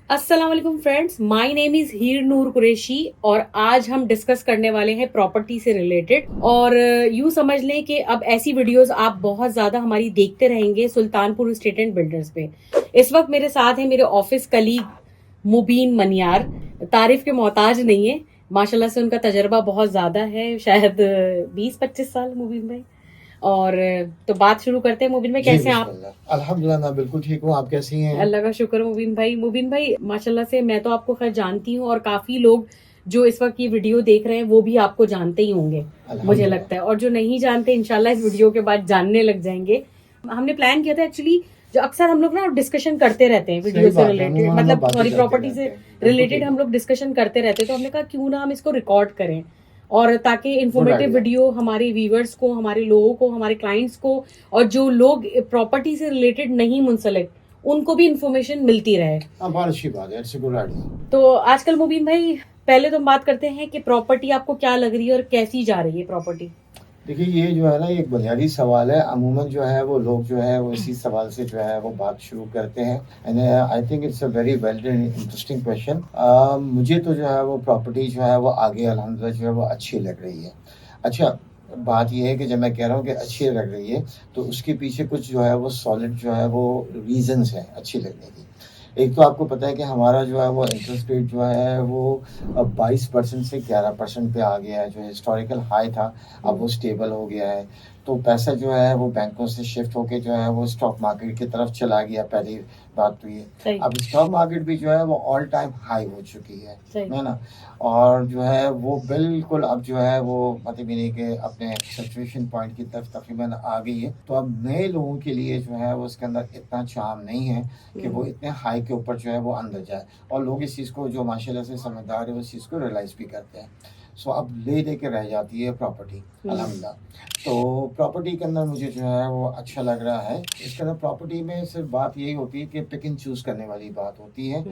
अस्सलाम वालेकुम friends, my name is हीर नूर कुरैशी और आज हम डिस्कस करने वाले हैं प्रॉपर्टी से रिलेटेड। और यूं समझ लें कि अब ऐसी वीडियोस आप बहुत ज्यादा हमारी देखते रहेंगे सुल्तानपुर स्टेट एंड बिल्डर्स पे। इस वक्त मेरे साथ है मेरे ऑफिस कलीग मुबीन मनियार। तारीफ के मोहताज नहीं है, माशाल्लाह से उनका तजर्बा बहुत ज्यादा है, शायद 20-25 साल मुबीन भाई। और तो बात शुरू करते हैं। मुबीन भाई जी कैसे हैं आप? बिस्मिल्लाह। अल्हम्दुलिल्लाह मैं बिल्कुल ठीक हूँ। आप कैसी हैं? अल्लाह का शुक्र। मुबीन भाई, माशाल्लाह से मैं तो आपको खैर जानती हूँ और काफी लोग जो इस वक्त ये वीडियो देख रहे हैं वो भी आपको जानते ही होंगे, मुझे लगता है। और जो नहीं जानते इंशाल्लाह इस वीडियो के बाद जानने लग जाएंगे। हमने प्लान किया था एक्चुअली, जो अक्सर हम लोग ना डिस्कशन करते रहते हैं वीडियो से रिलेटेड, मतलब सॉरी प्रॉपर्टी से रिलेटेड हम लोग डिस्कशन करते रहते हैं, तो हमने कहा क्यों ना हम इसको रिकॉर्ड करें, और ताकि इन्फॉर्मेटिव वीडियो हमारे व्यूवर्स को, हमारे लोगों को, हमारे क्लाइंट्स को, और जो लोग प्रॉपर्टी से रिलेटेड नहीं मुंसलिक, उनको भी इंफॉर्मेशन मिलती रहे। बहुत अच्छी बात है। It's a good idea. तो आजकल मुबीन भाई, पहले तो हम बात करते हैं कि प्रॉपर्टी आपको क्या लग रही है और कैसी जा रही है प्रॉपर्टी। देखिए ये जो है ना, एक बुनियादी सवाल है। अमूमन जो है वो लोग जो है वो इसी सवाल से जो है वो बात शुरू करते हैं। And I think it's a very well interesting question. मुझे तो जो है वो प्रॉपर्टी जो है वो आगे अल्हम्दुलिल्लाह जो है वो अच्छी लग रही है। अच्छा, बात यह है कि जब मैं कह रहा हूँ कि अच्छी लग रही है तो उसके पीछे कुछ जो है वो सॉलिड जो है वो रीजंस हैं अच्छी लगने की। एक तो आपको पता है कि हमारा जो है वो इंटरेस्ट रेट जो है वो अब 22% से 11% पे आ गया है, जो हिस्टोरिकल हाई था अब वो स्टेबल हो गया है। तो पैसा जो है वो बैंकों से शिफ्ट होके जो है वो स्टॉक मार्केट की तरफ चला गया। पहली बात तो ये, अब स्टॉक मार्केट भी जो है वो ऑल टाइम हाई हो चुकी है ना। और जो है वो बिल्कुल अब जो है वो मतलब यानी कि अपने सैचुरेशन पॉइंट की तरफ तकरीबन आ गई है। तो अब नए लोगों के लिए जो है वो उसके अंदर इतना चार्म नहीं है कि वो इतने हाई के ऊपर जो है वो अंदर जाए। और लोग इस चीज़ को जो माशाल्लाह से समझदार है उस चीज़ को रियलाइज़ भी करते हैं। सो अब ले के रह जाती है प्रॉपर्टी अल्हम्दुलिल्लाह। तो प्रॉपर्टी के अंदर मुझे जो है वो अच्छा लग रहा है। इसके अंदर प्रॉपर्टी में सिर्फ बात यही होती है कि पिक एंड चूज़ करने वाली बात होती है।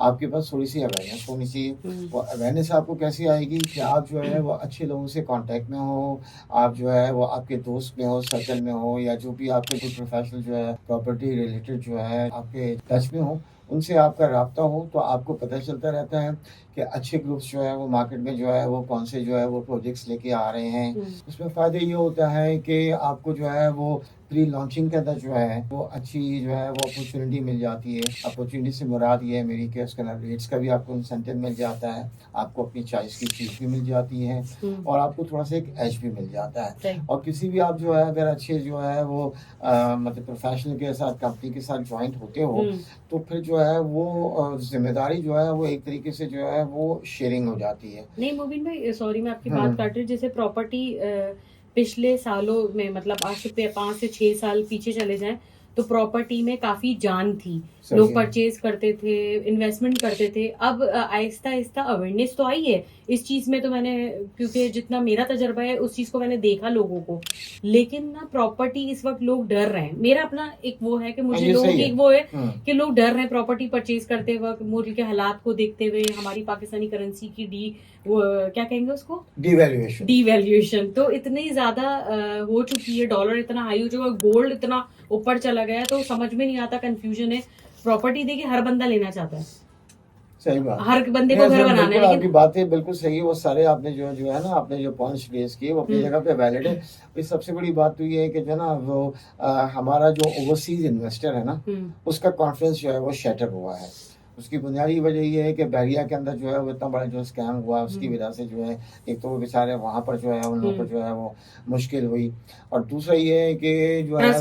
आपके पास थोड़ी सी अवेयरनेस होनी चाहिए। वो अवेयरनेस आपको कैसे आएगी कि आप जो है वो अच्छे लोगों से कांटेक्ट में हो, आप जो है वो आपके दोस्त में हो, सर्कल में हो, या जो भी आपके कोई प्रोफेशनल जो है प्रॉपर्टी रिलेटेड जो है आपके टच में हो, उनसे आपका राब्ता हो, तो आपको पता चलता रहता है कि अच्छे ग्रुप्स जो है वो मार्केट में जो है वो कौन से जो है वो प्रोजेक्ट्स लेके आ रहे हैं। उसमें फ़ायदा ये होता है कि आपको जो है वो प्री लॉन्चिंग के अंदर जो है वो अच्छी जो है वो अपॉर्चुनिटी मिल जाती है। अपॉर्चुनिटी से मुराद ये है मेरी कि उसके अंदर रेट्स का भी आपको इंसेंटिव मिल जाता है, आपको अपनी चॉइस की चीज़ भी मिल जाती है, और आपको थोड़ा सा एक एज भी मिल जाता है। और किसी भी आप जो है अगर अच्छे जो है वो मतलब प्रोफेशनल के साथ, कंपनी के साथ ज्वाइंट होते हो, तो फिर जो है वो जिम्मेदारी जो है वो एक तरीके से जो है वो शेयरिंग हो जाती है। नहीं मुबीन भाई, सॉरी मैं आपकी बात काट रही हूँ। जैसे प्रॉपर्टी पिछले सालों में, मतलब आज से 5 से 6 साल पीछे चले जाएं तो प्रॉपर्टी में काफी जान थी, लोग परचेज करते थे, इन्वेस्टमेंट करते थे। अब आहिस्ता आहिस्ता अवेयरनेस तो आई है इस चीज में, तो मैंने, क्योंकि जितना मेरा तजर्बा है उस चीज को मैंने देखा लोगों को, लेकिन ना प्रॉपर्टी इस वक्त लोग डर रहे हैं। मेरा अपना एक वो है कि मुझे लोगों की एक वो है कि लोग डर रहे हैं प्रॉपर्टी परचेज करते वक्त, मुल्क के हालात को देखते हुए, हमारी पाकिस्तानी करेंसी की वो क्या कहेंगे उसको, डिवैल्यूएशन तो इतनी ज्यादा हो चुकी है, डॉलर इतना हाई हो चुका है, गोल्ड इतना ऊपर चला गया, तो समझ में नहीं आता, कंफ्यूजन है। प्रॉपर्टी देखिए हर बंदा लेना चाहता है, सही बात, हर बंदे को घर बनाना है, आपकी बातें बिल्कुल सही है। वो सारे आपने जो है ना, आपने जो पॉइंट्स रेज किए वो अपनी जगह पे वैलिड है। इस सबसे बड़ी बात तो ये है कि जो ना वो हमारा जो ओवरसीज इन्वेस्टर है ना, उसका कॉन्फिडेंस जो है वो शैटर हुआ है। उसकी बुनियादी वजह ये है कि बहरिया के अंदर जो है वो इतना बड़ा जो स्कैम हुआ, उसकी वजह से जो है एक तो वो बेचारे वहाँ पर जो है उन लोगों को जो है वो मुश्किल हुई, और दूसरा ये है कि जो है वो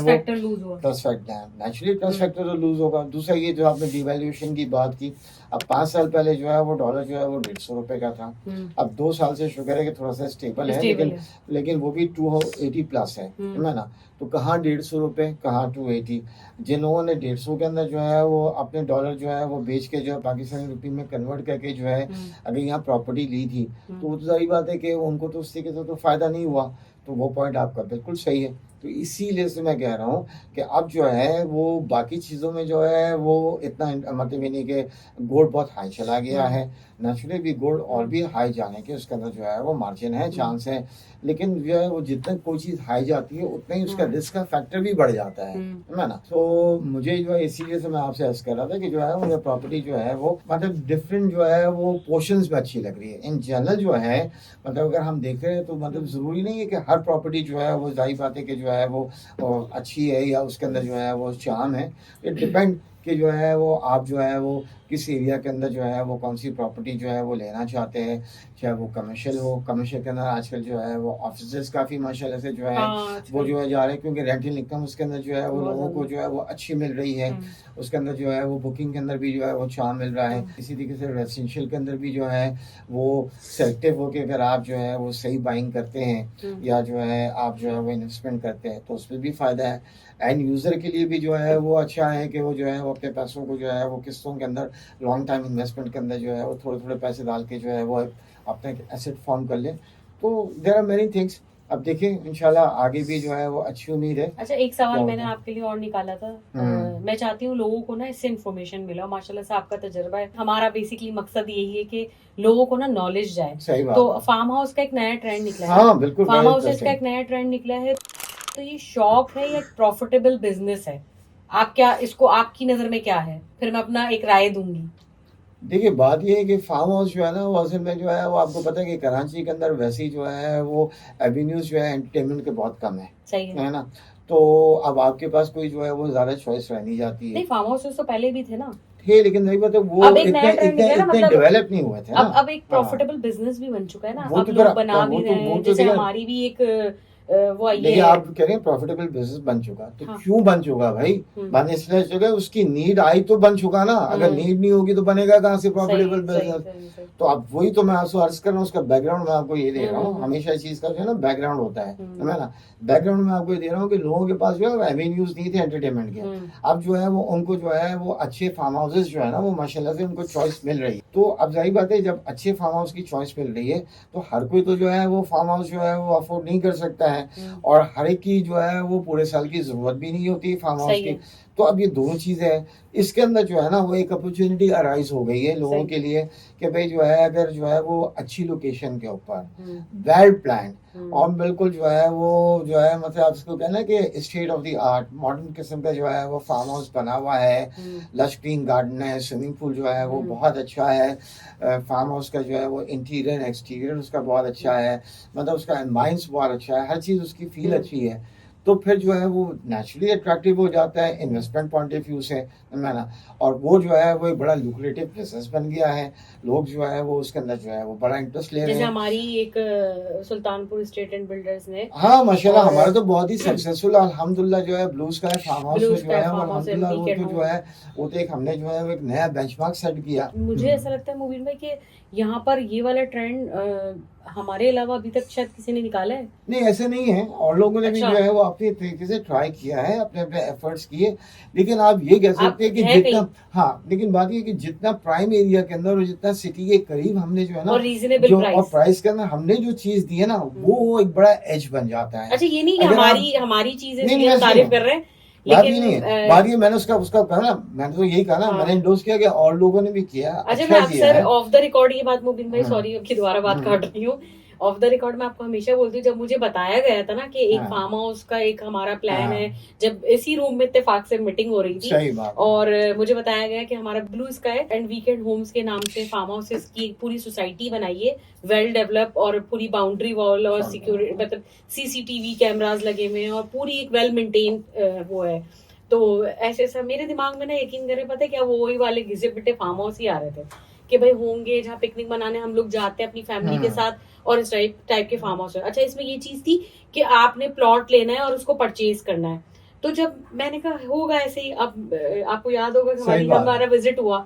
trust factor, naturally trust factor तो लूज होगा। दूसरा ये जो आपने डिवैल्यूएशन की बात की, अब 5 साल पहले जो है वो डॉलर जो है वो 150 रुपए का था। अब 2 साल से शुक्र है कि थोड़ा सा स्टेबल है, लेकिन वो भी 280 प्लस है ना। तो कहाँ 150 रुपए, कहाँ 280। जिन लोगों ने 150 के अंदर जो है वो अपने डॉलर जो है वो बेच के जो है पाकिस्तानी रुपये में कन्वर्ट करके जो है अगर यहाँ प्रॉपर्टी ली थी, तो वो तो सारी बात है कि उनको तो उस तरीके से तो फायदा नहीं हुआ। तो वो पॉइंट आपका बिल्कुल सही है। तो तो इसीलिए से मैं कह रहा हूँ कि अब जो है वो बाकी चीज़ों में जो है वो इतना मतलब ये नहीं कि गोल्ड बहुत हाई चला गया है, नेचुरली भी गोल्ड और भी हाई जाने के उसके अंदर जो है वो मार्जिन है, चांस है, लेकिन जो है वो जितना कोई चीज़ हाई जाती है उतना ही उसका रिस्क का फैक्टर भी बढ़ जाता है ना। तो मुझे जो है इसीलिए से मैं आपसे अर्ज कर रहा था कि जो है मुझे प्रॉपर्टी जो है वो मतलब डिफरेंट जो है वो पोर्शंस में अच्छी लग रही है। इन जनरल जो है मतलब अगर हम देख रहे हैं तो मतलब ज़रूरी नहीं है कि हर प्रॉपर्टी जो है वो जाहिर बात है कि जो है वो अच्छी है या उसके अंदर जो है वो चार्म है। इट डिपेंड कि जो है वो आप जो है वो किस एरिया के अंदर जो है वो कौन सी प्रॉपर्टी जो है वो लेना चाहते हैं, चाहे वो कमर्शियल हो। कमर्शियल के अंदर आजकल जो है वो ऑफिसेज काफ़ी माशाल्लाह से जो है वो जो है जा रहे हैं, क्योंकि रेंटल इनकम उसके अंदर जो है वो लोगों को जो है वो अच्छी मिल रही है। उसके अंदर जो है वो बुकिंग के अंदर भी जो है वो चार्म मिल रहा है। इसी तरीके से रेजिडेंशियल के अंदर भी जो है वो सेलेक्टिव होकर अगर आप जो है वो सही बाइंग करते हैं या जो है आप जो है वो इन्वेस्टमेंट करते हैं तो उसमें भी फ़ायदा है। एंड यूज़र के लिए भी जो है वो अच्छा है कि वो जो है वो अपने पैसों को जो है वो किस्तों के अंदर लॉन्ग टाइम इन्वेस्टमेंट के अंदर जो है वो थोड़े थोड़े पैसे डाल के जो है वो अपना एक एसेट फॉर्म कर ले। तो देयर आर मेनी थिंग्स। अब देखिए इंशाल्लाह आगे भी जो है वो अच्छी उम्मीद है। अच्छा, एक सवाल मैंने आपके लिए और निकाला था। मैं चाहती हूँ लोगों को ना इससे इन्फॉर्मेशन मिला, माशाल्लाह से आपका तजुर्बा है। हमारा बेसिकली मकसद यही है कि लोगों को ना नॉलेज जाए। सही बात। तो फार्म हाउस का एक नया ट्रेंड निकला है। हाँ बिल्कुल, फार्म हाउस का एक नया ट्रेंड निकला है। तो ये शौक है या प्रॉफिटेबल बिजनेस है? आप क्या इसको, आपकी नजर में क्या है? फिर मैं अपना एक राय दूंगी। देखिए बात ये है कि फार्म हाउस जो है ना वो असल में जो है वो आपको पता है कि कराची के अंदर वैसे ही जो है वो एवेन्यूज जो है एंटरटेनमेंट के बहुत कम सही है ना। तो अब आपके पास कोई जो है वो ज्यादा चॉइस रह नहीं जाती है। नहीं, फार्म हाउस तो पहले भी थे ना। थे, लेकिन नहीं पता वो अब एक नया ट्रेंड निकला ना, मतलब डेवलप नहीं हुए थे ना। अब एक प्रॉफिटेबल बिजनेस भी बन चुका है ना। वो अब तो लोग बना भी रहे हैं, जैसे तो हमारी भी एक वो आई देखिए है। आप कह रहे हैं प्रॉफिटेबल बिजनेस बन चुका, तो हाँ। क्यों बन चुका भाई? बन इसलिए चुका उसकी नीड आई तो बन चुका ना। अगर नीड नहीं होगी तो बनेगा कहाँ से प्रॉफिटेबल बिजनेस? तो अब वही तो मैं आपसे अर्ज कर रहा हूँ, उसका बैकग्राउंड मैं आपको ये दे रहा हूँ। हमेशा इस चीज का जो है ना बैकग्राउंड होता है ना। बैकग्राउंड में आपको ये दे रहा हूँ कि लोगों के पास जो है एवेन्यूज नहीं थे एंटरटेनमेंट के। अब जो है वो उनको जो है वो अच्छे फार्म हाउसेज जो है ना वो माशाल्लाह से उनको चॉइस मिल रही है। तो अब जाहिर बात है जब अच्छे फार्म हाउस की चॉइस मिल रही है तो हर कोई तो जो है वो फार्म हाउस जो है वो अफोर्ड नहीं कर सकता है, और हर एक की जो है वो पूरे साल की जरूरत भी नहीं होती फार्म हाउस की। तो अब ये दोनों चीजें हैं, इसके अंदर जो है ना वो एक अपॉर्चुनिटी अराइज हो गई है लोगों के लिए कि भाई जो है अगर जो है वो अच्छी लोकेशन के ऊपर वेल प्लान और बिल्कुल जो है वो जो है मतलब आप इसको कहना कि state of the art modern किस्म का जो है वो फार्म हाउस बना हुआ है। लश ग्रीन गार्डन है, स्विमिंग पूल जो है वो बहुत अच्छा है। फार्म हाउस का जो है वो इंटीरियर एक्सटीरियर उसका बहुत अच्छा है, मतलब उसका एनवायरमेंट बहुत अच्छा है, हर चीज़ उसकी फील अच्छी है। तो फिर जो है वो नेचुरली अट्रैक्टिव हो जाता है इन्वेस्टमेंट पॉइंट ऑफ व्यू से, है ना। और वो जो है वो एक बड़ा लुक्रेटिव बिजनेस बन गया है। लोग जो है वो उसके अंदर जो है वो बड़ा इंटरेस्ट ले रहे हैं। जैसे हमारी एक सुल्तानपुर स्टेट एंड बिल्डर्स ने, हाँ माशाल्लाह हमारा तो बहुत ही सक्सेसफुल अल्हम्दुलिल्लाह जो है ब्लू स्काई फार्म हाउस में जो है अल्हम्दुलिल्लाह वो तो जो है वो तो एक हमने जो है एक नया बेंचमार्क सेट किया। मुझे ऐसा लगता है मुबीन भाई कि यहाँ पर ये वाला ट्रेंड हमारे अलावा अभी तक शायद किसी ने निकाला है। नहीं ऐसे नहीं है, और लोगों ने भी जो है वो अपने तरीके से ट्राई किया है, अपने अपने एफर्ट्स किए। लेकिन आप ये कह सकते हैं कि जितना हाँ, लेकिन बात ये कि जितना प्राइम एरिया के अंदर और जितना सिटी के करीब हमने जो है ना और रीजनेबल और प्राइस के अंदर हमने जो चीज दी है ना वो एक बड़ा एज बन जाता है। अच्छा ये नहीं कि हमारी चीजें तारीफ कर रहे हैं, बात ही नहीं है, बात ये मैंने उसका कहा ना, मैंने तो यही कहा ना, मैंने इंडोर्स किया कि और लोगों ने भी किया। अच्छा मैं अक्सर ऑफ द रिकॉर्ड ये बात मुबीन भाई, सॉरी आपकी दोबारा बात काट रही हूँ, ऑफ द रिकॉर्ड मैं आपको हमेशा बोलती हूँ, जब मुझे बताया गया था ना कि एक फार्म हाउस का एक हमारा प्लान है, जब इसी रूम में इत्तेफाक से मीटिंग हो रही थी और मुझे बताया गया कि हमारा blue sky and weekend homes के नाम से फार्म हाउसेस की एक पूरी सोसाइटी बनाई है, वेल डेवलप, और पूरी बाउंड्री वॉल और सिक्योरिटी मतलब सीसीटीवी कैमराज लगे हुए हैं और पूरी एक वेल मेंटेन वो है। तो ऐसे सब मेरे दिमाग में ना, यकीन करें, पता है क्या, वो वही वाले घिसे पिटे फार्म हाउस ही आ रहे थे कि भाई होंगे जहाँ पिकनिक मनाने हम लोग जाते हैं अपनी फैमिली के साथ, और इस टाइप के फार्म हाउस है। अच्छा इसमें ये चीज थी कि आपने प्लॉट लेना है और उसको परचेज करना है। तो जब मैंने कहा होगा ऐसे ही, अब आपको याद होगा कि हमारा विजिट हुआ,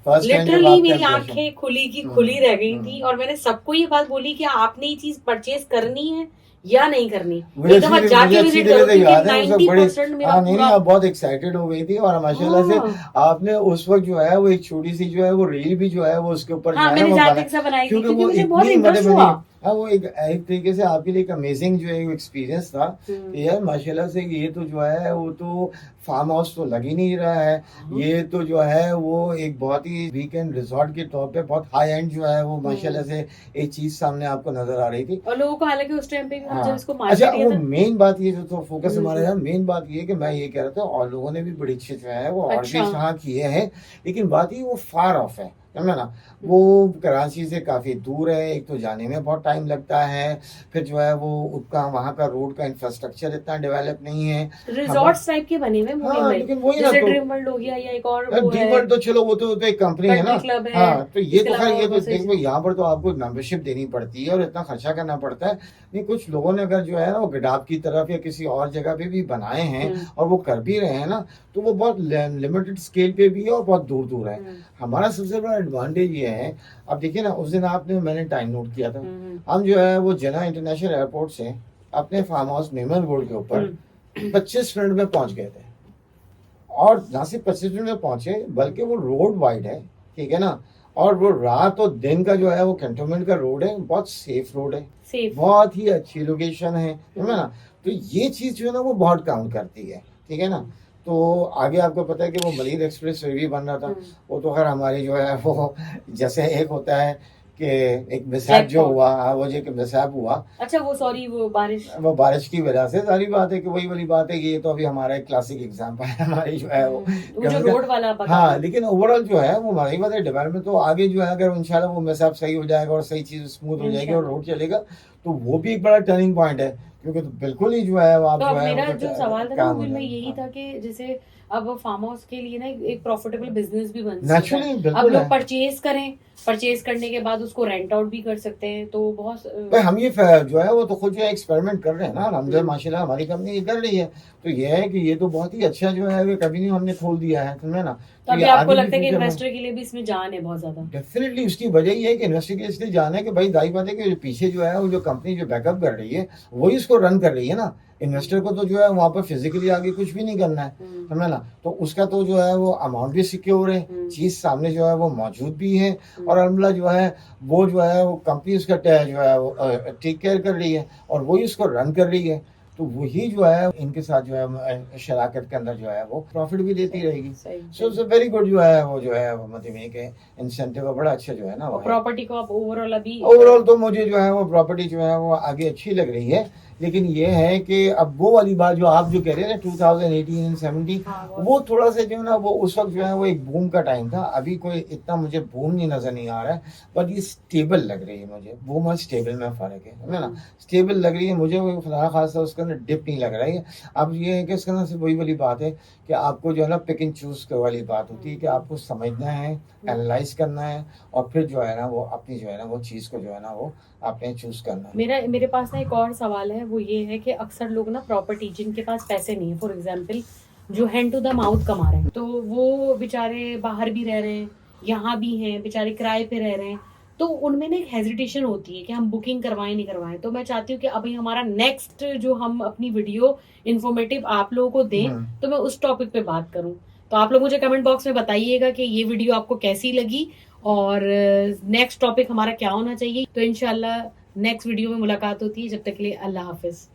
लिटरली मेरी आंखें खुली की खुली रह गई थी और मैंने सबको ये बात बोली कि आपने ये चीज परचेज करनी है या नहीं करनी, मुझे एक दफा जाके अच्छी विजिट तरह करो, से क्योंकि याद है, सब बड़े 90% मेरा हाँ नहीं पूरा आप बहुत एक्साइटेड हो गई थी और माशाल्लाह से हाँ आपने उस वक्त जो है वो एक छोटी सी जो है वो रील भी जो है वो उसके ऊपर जो हाँ, है ना मैंने वो जाते बना, सा बनाई थी क्योंकि क्योंकि वो मुझे बहुत इतनी बड़े इंटरेस्ट बड़े हुआ। हाँ वो एक तरीके से आपके लिए एक अमेजिंग जो है एक्सपीरियंस था कि यार माशाल्लाह से ये तो जो है वो तो फार्म हाउस तो लग ही नहीं रहा है, ये तो जो है वो एक बहुत ही वीकेंड रिजॉर्ट के तौर पे बहुत हाई एंड जो है वो माशाल्लाह से एक चीज सामने आपको नजर आ रही थी। और लोगों को हालांकि उस टाइम पे भी हम जब हाँ इसको अच्छा मार्केट किया वो था मेन बात ये जो तो फोकस हमारा हम्म, है मेन बात ये कि मैं ये कह रहा था और लोगों ने भी बड़ी अच्छे जो है वो और भी अच्छा यहाँ किए हैं, लेकिन बात ये वो फार ऑफ है समझे ना, वो कराची से काफी दूर है, एक तो जाने में बहुत टाइम लगता है, फिर जो है वो उसका वहाँ का रोड का इंफ्रास्ट्रक्चर इतना डेवलप नहीं है। हम रिजॉर्ट्स टाइप के बने हुए मुंबई हाँ में, लेकिन वही ना जैसे तो ड्रीम वर्ल्ड हो गया या एक और वो डी है वर्ल्ड तो चलो वो तो एक कंपनी है ना, कंट्री क्लब है, हाँ तो ये इसके तो खैर अलावा ये और तो बहुत सारी देखो यहाँ पर तो आपको मेंबरशिप देनी पड़ती है और इतना खर्चा करना पड़ता है, नहीं कुछ लोगों ने अगर जो है ना वो गडाब की तरफ या किसी और जगह पे भी बनाए हैं और वो कर भी रहे हैं ना, तो वो बहुत लिमिटेड स्केल पे भी है और बहुत दूर दूर है। हमारा सबसे बड़ा एडवांटेज ये है, अब देखिए ना उस दिन आपने मैंने टाइम नोट किया था, हम जो है वो जना इंटरनेशनल एयरपोर्ट से अपने फार्म हाउस मेमन रोड के ऊपर 25 मिनट में पहुंच गए थे, और ना सिर्फ 25 मिनट में पहुंचे बल्कि वो रोड वाइड है ठीक है ना, और वो रात और दिन का जो है वो कैंटोनमेंट का रोड है, बहुत सेफ रोड है, सेफ बहुत ही अच्छी लोकेशन है समझे ना, तो ये चीज जो है ना वो बहुत काउंट करती है ठीक है ना। तो आगे आपको पता है कि वो मलिर एक्सप्रेस वे भी बन रहा था, वो तो खैर हमारी जो है वो जैसे एक होता है कि एक मिसहैप जो Jackpot. हुआ वो जो एक मिसहैप हुआ अच्छा वो सॉरी वो बारिश वो बारिश की वजह से, सारी बात है कि वही वाली बात है कि ये तो अभी हमारा एक क्लासिक एग्जाम्पल है हमारी जो है वो जो रोड वाला बता हाँ रहे लेकिन ओवरऑल जो है वो हमारी बात है डेवलपमेंट तो आगे जो है अगर इंशाल्लाह वो मिसअप सही हो जाएगा और सही चीज स्मूथ हो जाएगी और रोड चलेगा तो वो भी एक बड़ा टर्निंग पॉइंट है, क्योंकि तो बिल्कुल ही जो है वो आप तो जो अब है मेरा वो तो जो सवाल था ना काम वो हो में जाएगा। यही था कि जैसे अब फार्म हाउस के लिए ना एक प्रॉफिटेबल बिजनेस भी बन सकता नेचुरली है, अब बिल्कुल लोग है परचेज करें, परचेज करने के बाद उसको रेंट आउट भी कर सकते हैं, तो बहुत भाई हम ये जो है वो तो खुद जो है एक्सपेरिमेंट कर रहे हैं ना, हम जो है माशाल्लाह हमारी कंपनी ये कर रही है, तो ये है कि ये तो बहुत ही अच्छा जो है कभी नहीं हमने खोल दिया है समझे ना, तो अभी ये आपको आगे भी लगता है कि फ्यूचर में इन्वेस्टर के लिए भी इसमें जान है बहुत ज्यादा। डेफिनेटली उसकी वजह ये है कि इन्वेस्टर के इसलिए जाना है कि भाई दाई बात है कि पीछे जो है वो जो कंपनी जो बैकअप कर रही है वही इसको रन कर रही है ना, इन्वेस्टर को तो जो है वहां पर फिजिकली आगे कुछ भी नहीं करना है समझे ना, तो उसका तो जो है वो अमाउंट भी सिक्योर है, चीज सामने जो है वो मौजूद भी है और अल्हम्दुलिल्लाह जो है वो कंपनी उसका जो है वो टेक केयर कर रही है और वही उसको रन कर रही है, तो वही जो है इनके साथ जो है शराकत के अंदर जो है वो प्रॉफिट भी देती रहेगी। सो इट्स वेरी गुड जो है वो मतलब ये कि इंसेंटिव बड़ा अच्छा जो है ना वो प्रॉपर्टी को आप ओवरऑल अभी ओवरऑल तो मुझे जो है वो प्रॉपर्टी जो है वो आगे अच्छी लग रही है, लेकिन ये है कि अब वो वाली बात जो आप जो कह रहे हैं ना 2018 एंड 17 वो थोड़ा सा जो है ना वो उस वक्त जो है वो एक बूम का टाइम था, अभी कोई इतना मुझे बूम नहीं नजर नहीं आ रहा है, बट ये स्टेबल लग रही है मुझे, बूम और स्टेबल में फर्क है ना, स्टेबल लग रही है मुझे, वो खुदा खासा उसके अंदर डिप नहीं लग रहा है। अब ये है कि इसके अंदर से वही वाली बात है कि आपको जो है ना पिक एंड चूज वाली बात होती है कि आपको समझना है, एनालाइज करना है और फिर जो है ना वो अपनी जो है ना वो चीज को जो है ना वो आपने चूज करना है। मेरे पास ना एक और सवाल है, वो ये है कि अक्सर लोग ना प्रॉपर्टी जिनके पास पैसे नहीं है, फॉर एग्जांपल जो हैंड टू द माउथ कमा रहे हैं, तो वो बेचारे बाहर भी रह रहे हैं, यहाँ भी हैं, बेचारे किराए पे रह रहे हैं, तो उनमें ना एक हेजिटेशन होती है कि हम बुकिंग करवाएं नहीं करवाएं, तो मैं चाहती हूँ कि अभी हमारा नेक्स्ट जो हम अपनी वीडियो इन्फॉर्मेटिव आप लोगों को दें तो मैं उस टॉपिक पे बात करूँ, तो आप लोग मुझे कमेंट बॉक्स में बताइएगा कि ये वीडियो आपको कैसी लगी और नेक्स्ट टॉपिक हमारा क्या होना चाहिए, तो इंशाल्लाह नेक्स्ट वीडियो में मुलाकात होती है, जब तक के लिए अल्लाह हाफिज।